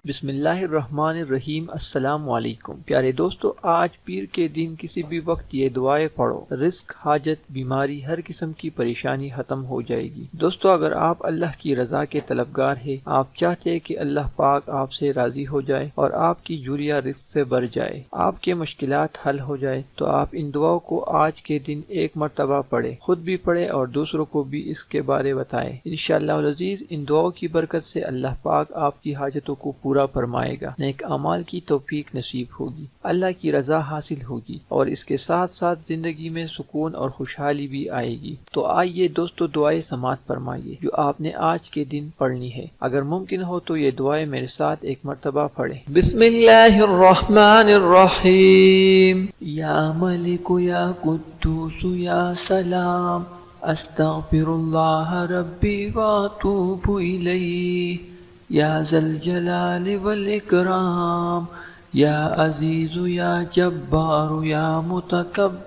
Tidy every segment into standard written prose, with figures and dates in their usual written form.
बिस्मिल्लाहिर्रहमानिर्रहीम। अस्सलाम वालेकुम। प्यारे दोस्तों, आज पीर के दिन किसी भी वक्त ये दुआएं पढ़ो, रिस्क, हाजत, बीमारी, हर किस्म की परेशानी खत्म हो जाएगी। दोस्तों, अगर आप अल्लाह की रजा के तलबगार है, आप चाहते हैं कि अल्लाह पाक आपसे राजी हो जाए और आपकी झुरिया रिस्क से भर जाए, आपके मुश्किलात हल हो जाए, तो आप इन दुआओं को आज के दिन एक मरतबा पढ़े, खुद भी पढ़े और दूसरों को भी इसके बारे बताएं। इंशाअल्लाह अज़ीज इन दुआओं की बरकत से अल्लाह पाक आपकी हाजतों को पूरा फरमाएगा, नेक अमाल की तौफीक नसीब होगी, अल्लाह की रजा हासिल होगी और इसके साथ साथ जिंदगी में सुकून और खुशहाली भी आएगी। तो आइए दोस्तों, दुआएं समात फरमाइए जो आपने आज के दिन पढ़नी है। अगर मुमकिन हो तो ये दुआएं मेरे साथ एक मरतबा पढ़ें। बिस्मिल्लाहिर्रहमानिर्रहीम। या मलिकु या कुद्दूस या सलाम, अस्तगफिरुल्लाह रब्बी व अतूबु इलैहि, या ज़ल जलाल वल इकराम, या अज़ीज़ु या जब्बारु या मुतकब्बिर,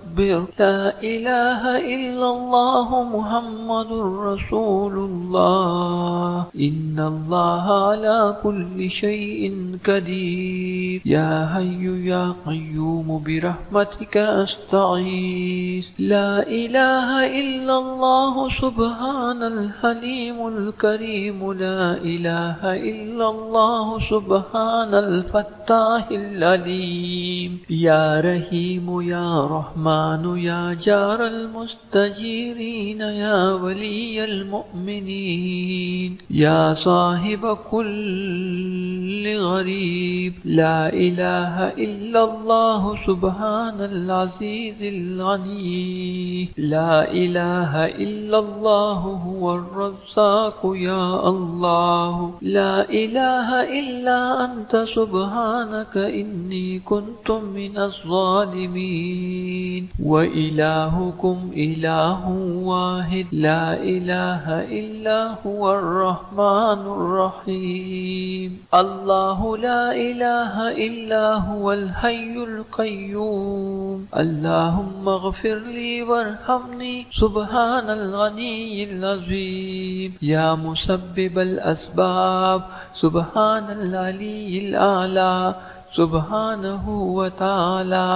ला इलाहा इल्लल्लाह मुहम्मदुर रसूलुल्लाह, इन्नल्लाहा अला कुल्लि शैइन कदीर, या हय्यु या क़य्यूम बिरहमतिका अस्तगीस, ला इलाहा इल्लल्लाह सुब्हानल हलीमुल करीम, ला इलाहा इल्लल्लाह सुब्हानल फत्ताहिल अलीम, या रहीम या रहमान या जारल मुस्तजीरीन, या वलियल मुमिनीन, या साहिब कुल्लि गरीब, ला इलाहा इल्लल्लाह सुब्हानल अज़ीज़िल गनी, ला इलाहा इल्लल्लाह हुवर रज़्ज़ाक़, या अल्लाह, ला इलाहा इल्ला अंत सुब्हानक इन्नी कुन्तु मिनज़ ज़ालिमीन, व इलाहुकुम इलाहुन वाहिद, ला इलाहा इल्ला हुवर रहमानुर रहीम, अल्लाहु ला इलाहा इल्ला हुवल हय्युल क़य्यूम, अल्लाहुम्मा इग़फ़िरली वरहमनी सुब्हानल गनिय्यिल अज़ीम, या मुसब्बिबल अस्बाब सुब्हानल अलिय्यिल आला, सुब्हानहु व तआला,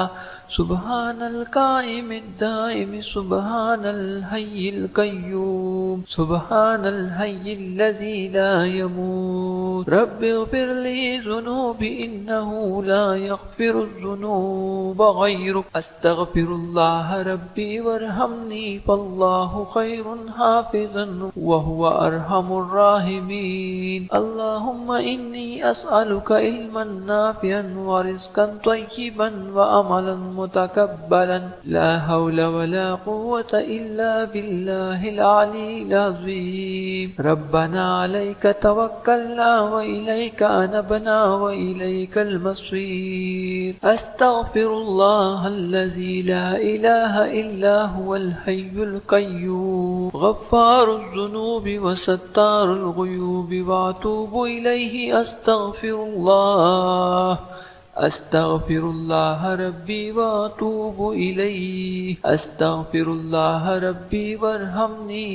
सुब्हानल काइमिद दाइम, सुब्हानल हय्यिल क़य्यूम, सुब्हानल हय्यिल लज़ी ला यमूत, रब्बि इग़फ़िरली ज़ुनूबी इन्नहु ला यग़फ़िरुज़्ज़ुनूब ग़यरुक, अस्तग़फ़िरुल्लाह रब्बी वरहमनी फ़ल्लाहु ख़ैरुन हाफ़िज़न व हुवा अरहमुर राहिमीन, अल्लाहुम्मा इन्नी अस्अलुका इल्मन नाफ़िअन व रिज़्क़न तय्यिबन व अमलन मुतकब्बलन, ला हौला वला कुव्वता इल्ला बिल्लाहिल अलीय्यिल अज़ीम, रब्बना अलैका तवक्कलना व इलैका अनबना व इलैकल मसीर, अस्तग़फिरुल्लाहल्लज़ी ला इलाहा इल्ला हुवल हय्युल क़य्यूम, गफ़्फ़ारुज़ ज़ुनूबि व सत्तारुल ग़ुयूबि व अतूबु इलैहि, अस्तग़फिरुल्लाह, अस्तग़फिरुल्लाह रब्बी व अतूबु इलैहि, अस्तग़फिरुल्लाह रब्बी वरहमनी,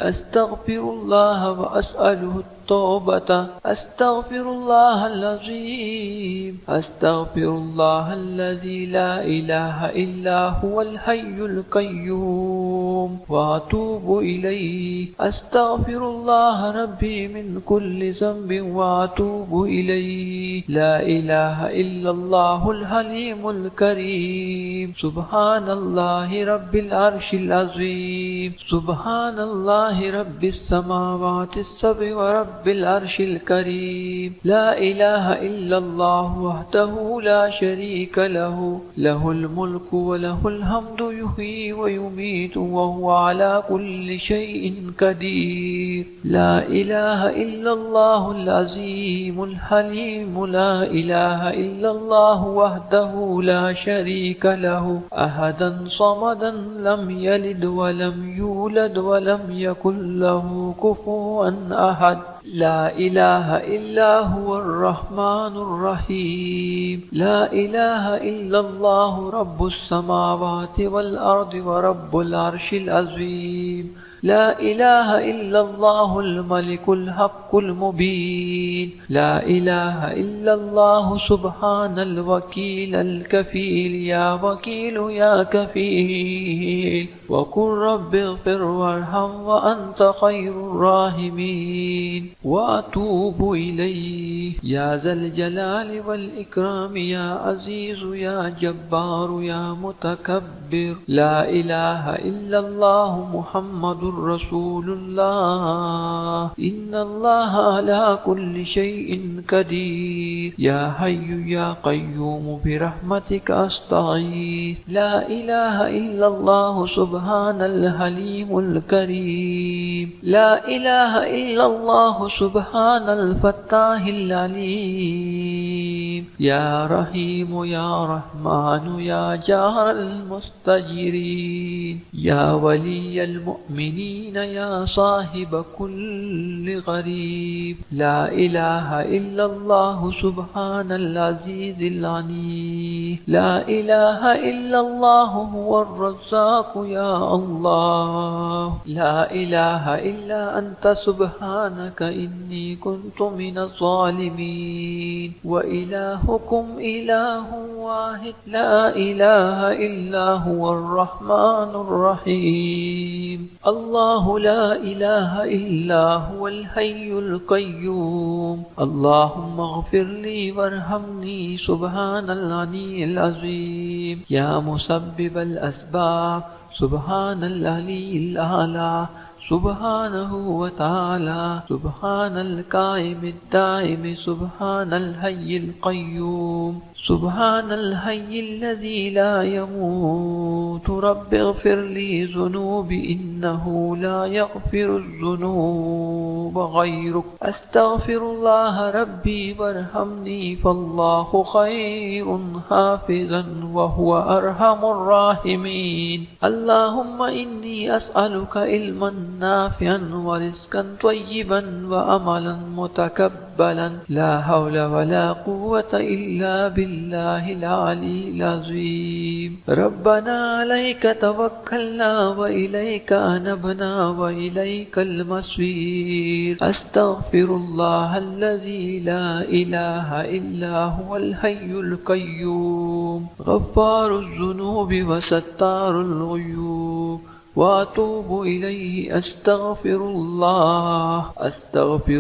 अस्तग़फिरुल्लाह व अस्अलुहु तौबता, अस्तग़फिरुल्लाहल अज़ीम, अस्तग़फिरुल्लाहल्लज़ी ला इलाहा इल्ला हुवल हय्युल क़य्यूम, व अतूबु इलैहि, अस्तग़फिरुल्लाह रब्बी मिन कुल्लि ज़ंबिन व अतूबु इलैहि, ला इलाहा इल्लल्लाहुल हलीमुल करीम, सुब्हानल्लाहि रब्बिल अर्शिल अज़ीम, सुब्हानल्लाहि रब्बिस समावातिस सब'i व रब्बिल अर्शिल करीम, ला इलाहा इल्लल्लाह वहदहु ला शरीक लहु, लहुल मुल्कु व लहुल हम्दु युहयी व युमीतु व हुवा अला कुल्लि शैइन कदीर, ला इलाहा इल्लल्लाहुल अज़ीमुल हलीम, ला इलाहा इल्लल्लाह वहदहु ला शरीक लहु, अहदन समदन लम यलिद व लम यूलद व लम यकुल लहु कुफुवन अहद, ला इलाहा इल्ला हुवर रहमानुर रहीम, ला इलाहा इल्लल्लाहु रब्बुस समावाति वल अर्दि व रब्बुल अर्शिल अज़ीम, لا إله إلا الله الملك الحق المبين. لا إله إلا الله سبحان الوكيل الكفيل. يا وكيل يا كفيل. وقل رب اغفر وارحم وأنت خير الراحمين. وأتوب إليه يا ذا الجلال والإكرام يا عزيز يا جبار يا متكبر. لا إله إلا الله محمد رسول الله. إن الله على كل شيء قدير. يا حي يا قيوم برحمتك أستغيث. لا إله إلا الله سبحان الحليم الكريم. لا إله إلا الله سبحان الفتاح العليم. يا رحيم يا رحمن يا جار المستجيرين. يا ولي المؤمنين يا صاحب كل غريب. لا إله إلا الله سبحان العزيز العنيف. لا إله إلا الله هو الرزاق يا الله. لا إله إلا أنت سبحانك إني كنت من الظالمين. وإلهكم إله واحد لا إله إلا هو الرحمن الرحيم. الله لا إله إلا هو الحي القيوم. اللهم اغفر لي وارحمني سبحان العلي العظيم. يا مسبب الأسباب سبحان العلي الأعلى سبحانه وتعالى. سبحان القائم الدائم سبحان الحي القيوم. سبحان الحي الذي لا يموت. رب اغفر لي ذنوبي إنه لا يغفر الذنوب غيرك. أستغفر الله ربي وارحمني فالله خير حافظا وهو أرحم الراحمين. اللهم إني أسألك علما نافعا ورزقا طيبا وعملا متقبلا. لا حول ولا قوة إلا بالله العلي العظيم. ربنا عليك توكلنا وإليك أنبنا وإليك المصير. أستغفر الله الذي لا إله إلا هو الحي القيوم. غفار الذنوب وستار الغيوب. وأتوب إليه. أستغفر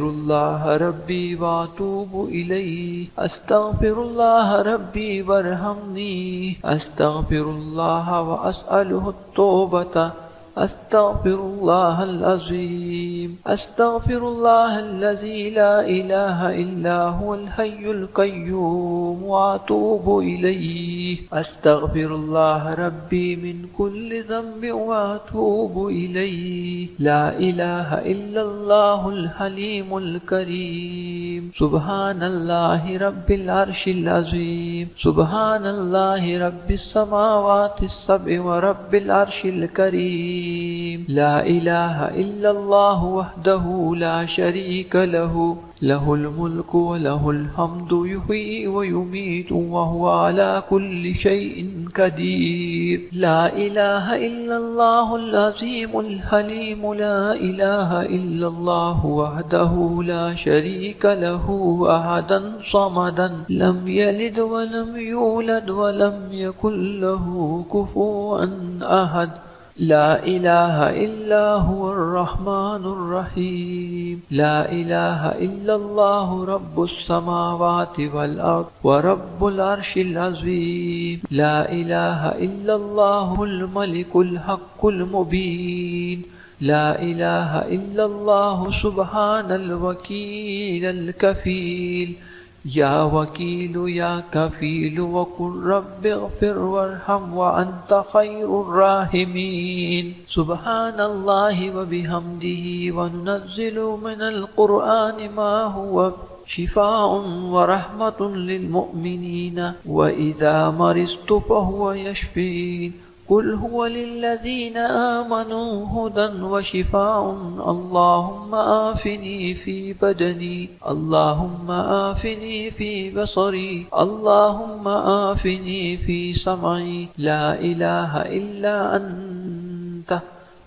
الله ربي وأتوب إليه. أستغفر الله ربي وارحمني. أستغفر الله وأسأله التوبة. أستغفر الله العظيم. أستغفر الله الذي لا إله إلا هو الحي القيوم. وأتوب إليه. أستغفر الله ربي من كل ذنب وأتوب إليه. لا إله إلا الله الحليم الكريم. سبحان الله رب العرش العظيم. سبحان الله رب السماوات السبع ورب العرش الكريم. لا إله إلا الله وحده لا شريك له. له الملك وله الحمد يحيي ويميت وهو على كل شيء قدير. لا إله إلا الله العظيم الحليم. لا إله إلا الله وحده لا شريك له أحدا صمدا لم يلد ولم يولد ولم يكن له كفوا أحد. لا إله إلا هو الرحمن الرحيم. لا إله إلا الله رب السماوات والأرض ورب العرش العظيم. لا إله إلا الله الملك الحق المبين. لا إله إلا الله سبحان الوكيل الكفيل. يا وكيل يا كفيل. وقل رب اغفر وارحم وأنت خير الراحمين. سبحان الله وبحمده. وننزل من القرآن ما هو شفاء ورحمة للمؤمنين وإذا مرضت فهو يشفين. قل هو للذين آمنوا هدى وشفاء. اللهم آفني في بدني. اللهم آفني في بصري. اللهم آفني في سمعي. لا إله إلا أنت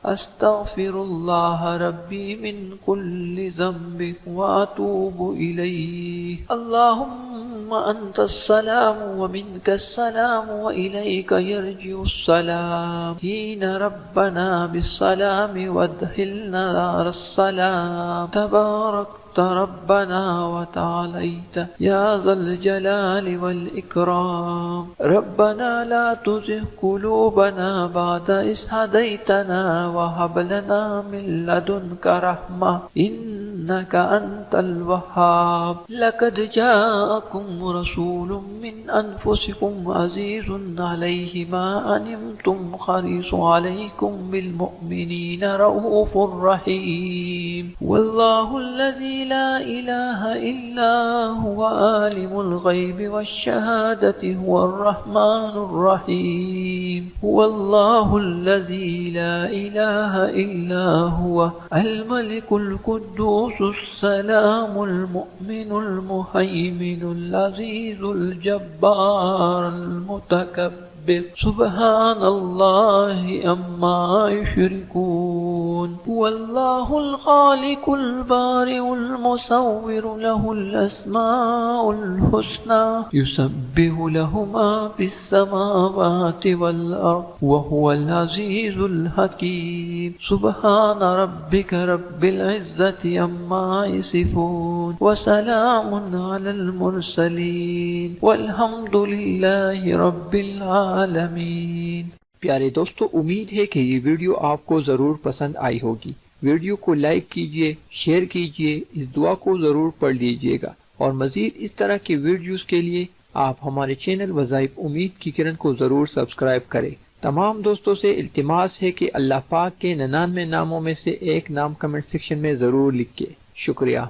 अस्तग़फिरुल्लाह रब्बी मिन कुल्ली ज़ंबि व अतूबु इलैहि। अल्लाहुम्मा अंतस्सलामु व मिनकस्सलामु व इलैका यर्जिउस्सलाम। हीना रब्बना बिस्सलामि वअदखिलना दारस्सलाम। तबारक रब्बना व तआलैत या ज़ल जलालि वल इकराम। रब्बना ला तुज़िग़ क़ुलूबना बअद इज़ हदैतना व हब लना मिन लदुनका रहमा इन्नका अंतल वह्हाब। लक़द जाअकुम रसूलुम मिन अनफुसिकुम अज़ीज़ुन अलैहि मा अनिमतुम हरीसुन अलैकुम बिल मुमिनीना रऊफ़ुर रहीम। वल्लाहु अल्लज़ी ला इलाहा इल्ला हुवा आलिमुल ग़ैबि वश्शहादति हुवर रहमानुर रहीम। हुवल्लाहुल्लज़ी ला इलाहा इल्ला हुवा अल मलिकुल कुद्दूसुस सलामुल मुमिनुल मुहैमिनुल अज़ीज़ुल जब्बारुल मुतकब्बिर। सुब्हानल्लाहि अम्मा युश्रिकून। हुवल्लाहुल खालिकुल बारिउल मुसव्विरु लहुल अस्माउल हुस्ना युसब्बिहु लहु मा फिस समावाति वल अर्द व हुवल अज़ीज़ुल हकीम। सुब्हान रब्बिका रब्बिल इज़्ज़ति अम्मा यसिफून व सलामुन अलल मुरसलीन वल्हम्दुलिल्लाहि रब्बिल आलमीन। प्यारे दोस्तों, उम्मीद है कि ये वीडियो आपको ज़रूर पसंद आई होगी। वीडियो को लाइक कीजिए, शेयर कीजिए, इस दुआ को ज़रूर पढ़ लीजिएगा और मज़ीद इस तरह के वीडियोस के लिए आप हमारे चैनल वज़ाइफ उम्मीद की किरण को ज़रूर सब्सक्राइब करें। तमाम दोस्तों से इल्तिमास है कि अल्लाह पाक के 99 नामों में से एक नाम कमेंट सेक्शन में ज़रूर लिखें। शुक्रिया।